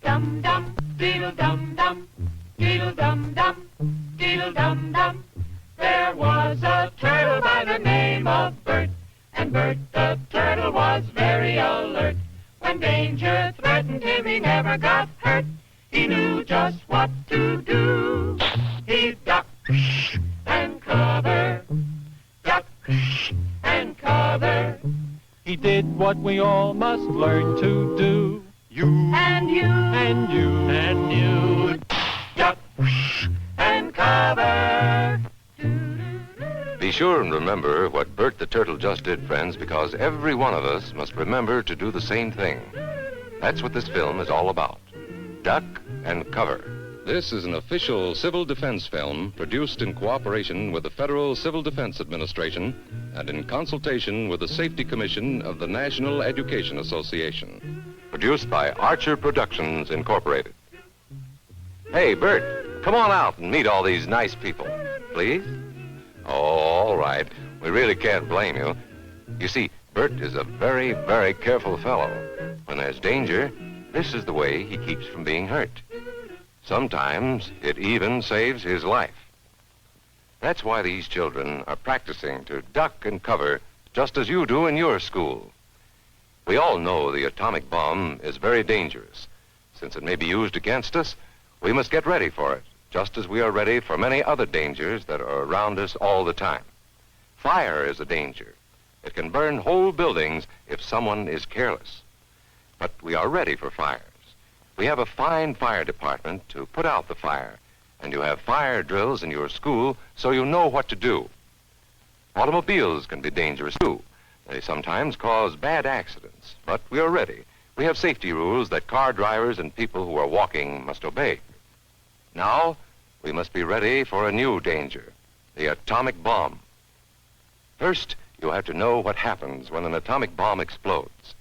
Dum-dum, diddle-dum-dum, diddle-dum-dum, diddle-dum-dum. There was a turtle by the name of Bert, and Bert the turtle was very alert. When danger threatened him, he never got hurt. He knew just what to do. He'd duck and cover, duck and cover. He did what we all must learn to do. You and you And you and you, duck and cover. Be sure and remember what Bert the Turtle just did, friends, because every one of us must remember to do the same thing. That's what this film is all about. Duck and cover. This is an official civil defense film produced in cooperation with the Federal Civil Defense Administration and in consultation with the Safety Commission of the National Education Association. Produced by Archer Productions, Incorporated. Hey, Bert, come on out and meet all these nice people, please. Oh, all right. We really can't blame you. You see, Bert is a very, very careful fellow. When there's danger, this is the way he keeps from being hurt. Sometimes it even saves his life. That's why these children are practicing to duck and cover just as you do in your school. We all know the atomic bomb is very dangerous. Since it may be used against us, we must get ready for it, just as we are ready for many other dangers that are around us all the time. Fire is a danger. It can burn whole buildings if someone is careless. But we are ready for fires. We have a fine fire department to put out the fire, and you have fire drills in your school so you know what to do. Automobiles can be dangerous too. They sometimes cause bad accidents, but we are ready. We have safety rules that car drivers and people who are walking must obey. Now, we must be ready for a new danger, the atomic bomb. First, you have to know what happens when an atomic bomb explodes.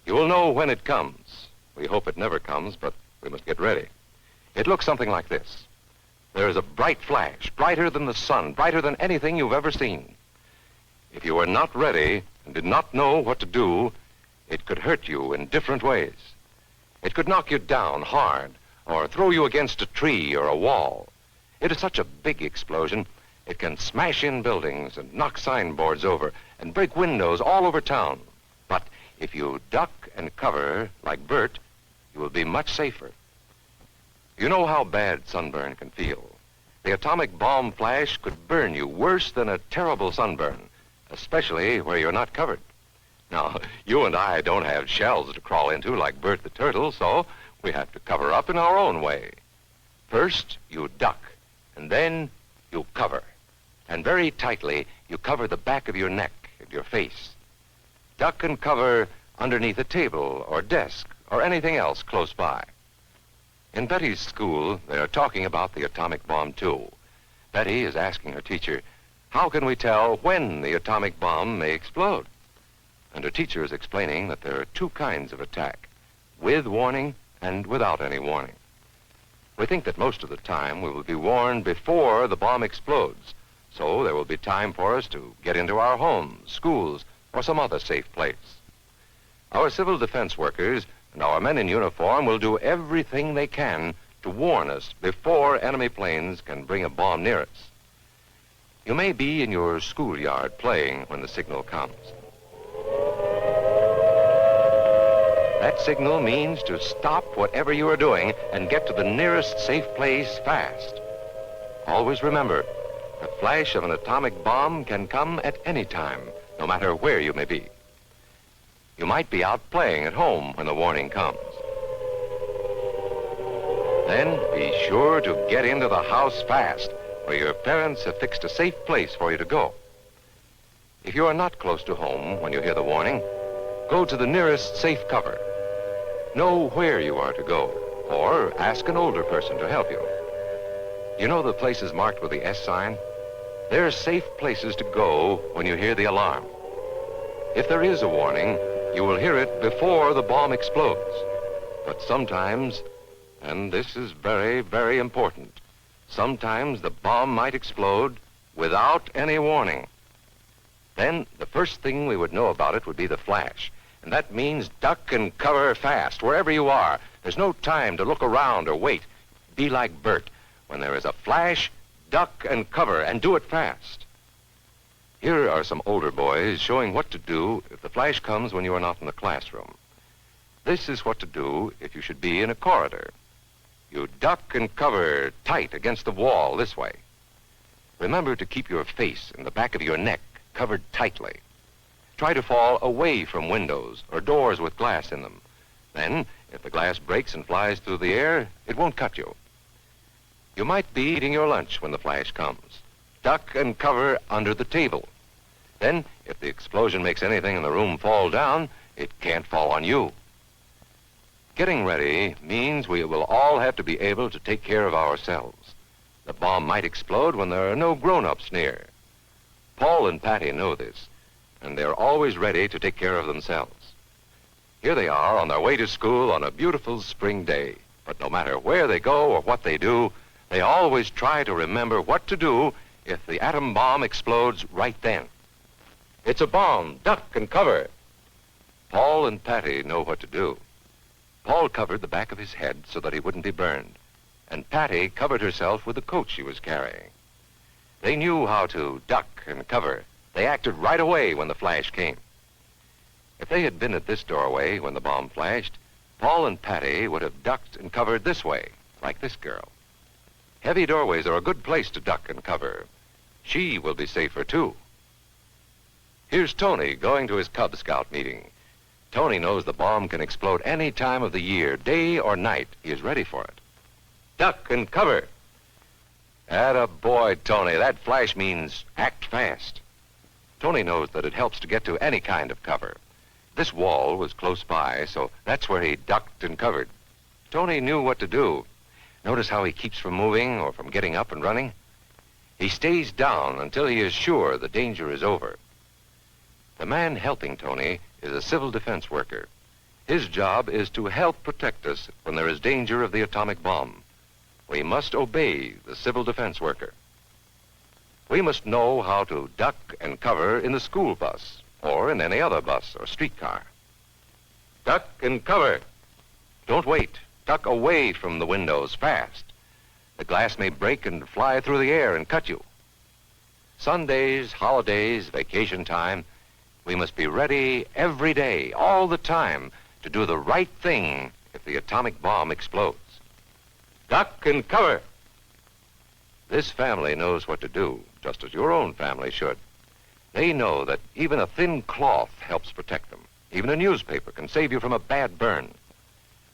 You will know when it comes. We hope it never comes, but we must get ready. It looks something like this. There is a bright flash, brighter than the sun, brighter than anything you've ever seen. If you are not ready and did not know what to do, it could hurt you in different ways. It could knock you down hard or throw you against a tree or a wall. It is such a big explosion, it can smash in buildings and knock signboards over and break windows all over town. But if you duck and cover like Bert, you will be much safer. You know how bad sunburn can feel. The atomic bomb flash could burn you worse than a terrible sunburn, especially where you're not covered. Now, you and I don't have shells to crawl into like Bert the Turtle, so we have to cover up in our own way. First, you duck, and then you cover. And very tightly, you cover the back of your neck and your face. Duck and cover underneath a table or desk or anything else close by. In Betty's school, they are talking about the atomic bomb, too. Betty is asking her teacher, how can we tell when the atomic bomb may explode? And her teacher is explaining that there are two kinds of attack, with warning and without any warning. We think that most of the time we will be warned before the bomb explodes, so there will be time for us to get into our homes, schools, or some other safe place. Our civil defense workers and our men in uniform will do everything they can to warn us before enemy planes can bring a bomb near us. You may be in your schoolyard playing when the signal comes. That signal means to stop whatever you are doing and get to the nearest safe place fast. Always remember, the flash of an atomic bomb can come at any time, no matter where you may be. You might be out playing at home when the warning comes. Then be sure to get into the house fast, where your parents have fixed a safe place for you to go. If you are not close to home when you hear the warning, go to the nearest safe cover. Know where you are to go, or ask an older person to help you. You know the places marked with the S sign? They're safe places to go when you hear the alarm. If there is a warning, you will hear it before the bomb explodes. But sometimes, and this is very, very important, sometimes the bomb might explode without any warning. Then the first thing we would know about it would be the flash. And that means duck and cover fast, wherever you are. There's no time to look around or wait. Be like Bert. When there is a flash, duck and cover, and do it fast. Here are some older boys showing what to do if the flash comes when you are not in the classroom. This is what to do if you should be in a corridor. You duck and cover tight against the wall this way. Remember to keep your face and the back of your neck covered tightly. Try to fall away from windows or doors with glass in them. Then, if the glass breaks and flies through the air, it won't cut you. You might be eating your lunch when the flash comes. Duck and cover under the table. Then, if the explosion makes anything in the room fall down, it can't fall on you. Getting ready means we will all have to be able to take care of ourselves. The bomb might explode when there are no grown-ups near. Paul and Patty know this, and they're always ready to take care of themselves. Here they are on their way to school on a beautiful spring day. But no matter where they go or what they do, they always try to remember what to do if the atom bomb explodes right then. It's a bomb. Duck and cover. Paul and Patty know what to do. Paul covered the back of his head so that he wouldn't be burned, and Patty covered herself with the coat she was carrying. They knew how to duck and cover. They acted right away when the flash came. If they had been at this doorway when the bomb flashed, Paul and Patty would have ducked and covered this way, like this girl. Heavy doorways are a good place to duck and cover. She will be safer, too. Here's Tony going to his Cub Scout meeting. Tony knows the bomb can explode any time of the year, day or night. He is ready for it. Duck and cover. Atta boy, Tony. That flash means act fast. Tony knows that it helps to get to any kind of cover. This wall was close by, so that's where he ducked and covered. Tony knew what to do. Notice how he keeps from moving or from getting up and running? He stays down until he is sure the danger is over. The man helping Tony is a civil defense worker. His job is to help protect us when there is danger of the atomic bomb. We must obey the civil defense worker. We must know how to duck and cover in the school bus or in any other bus or streetcar. Duck and cover. Don't wait. Duck away from the windows fast. The glass may break and fly through the air and cut you. Sundays, holidays, vacation time, we must be ready every day, all the time, to do the right thing if the atomic bomb explodes. Duck and cover. This family knows what to do, just as your own family should. They know that even a thin cloth helps protect them. Even a newspaper can save you from a bad burn.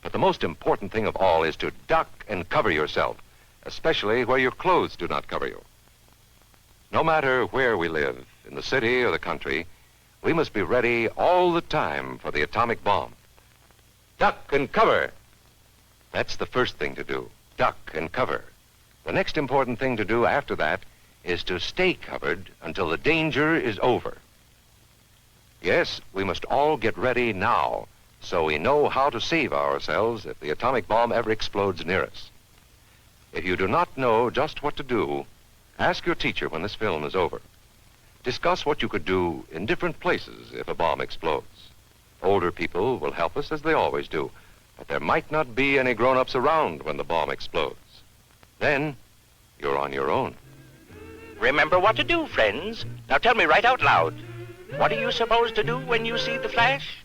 But the most important thing of all is to duck and cover yourself, especially where your clothes do not cover you. No matter where we live, in the city or the country, we must be ready all the time for the atomic bomb. Duck and cover. That's the first thing to do, duck and cover. The next important thing to do after that is to stay covered until the danger is over. Yes, we must all get ready now so we know how to save ourselves if the atomic bomb ever explodes near us. If you do not know just what to do, ask your teacher when this film is over. Discuss what you could do in different places if a bomb explodes. Older people will help us as they always do, but there might not be any grown-ups around when the bomb explodes. Then, you're on your own. Remember what to do, friends. Now tell me right out loud. What are you supposed to do when you see the flash?